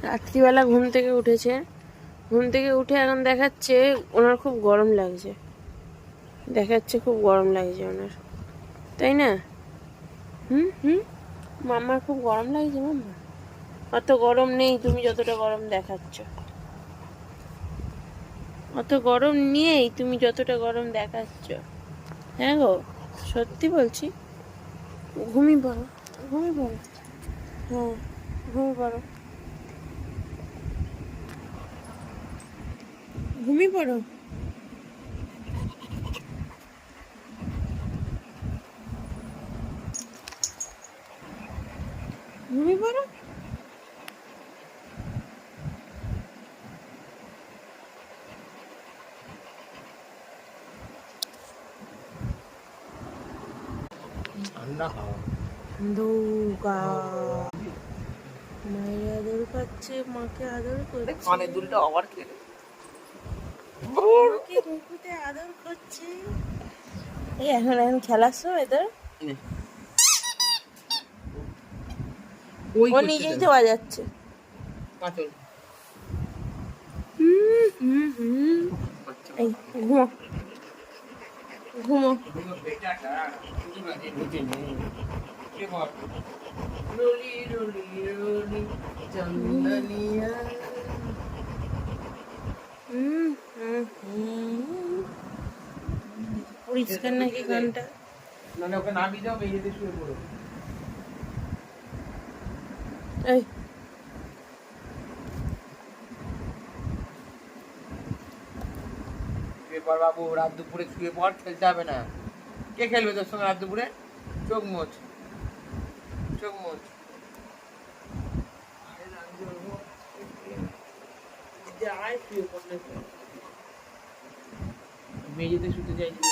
রাত্রিবেলা ঘুম থেকে উঠেছে, ঘুম থেকে উঠে এখন দেখাচ্ছে ওনার খুব গরম লাগছে, দেখাচ্ছে খুব গরম লাগছে ওনার, তাই না? হুম, মাম্মার খুব গরম লাগছে। মাম্মা অত গরম নেই, তুমি যতটা গরম দেখাচ্ছ, অত গরম নেই তুমি যতটা গরম দেখাচ্ছ। হ্যাঁ গো, সত্যি বলছি। ঘুমিয়ে পড়ো, ঘুমিয়ে পড়ো, হ্যাঁ ঘুমিয়ে পড়ো, ঘুমিয়ে পড়ো, ঘুমিয়ে পড়ো। ঠান্ডা হাওয়া দুর্গা মায়ের আদর পাচ্ছে, মাকে আদর করছে, কানের দুলটা আবার খেলে মাকে বুকুতে আদর করছে। এই এখন এখন খেলার সময় তোর, ওই ও নিজেই তো বাজাচ্ছে। কাঁচল এই ঘুমো, ঘুমো। রলি রলি রলি চন্দনিয়া পরিষ্কার নাকি গানটা? মানে ওকে নামিয়ে দাও, বেরিয়ে শুয়ে পড়ো। এই শুয়ে পড় বাবু, রাত দুপুরে শুয়ে পড়, খেলতে হবে না। কে খেলবে তোর সঙ্গে রাত দুপুরে? চোখ মোচ, চোখ মোচ। মেঝেতে শুতে চাইছি।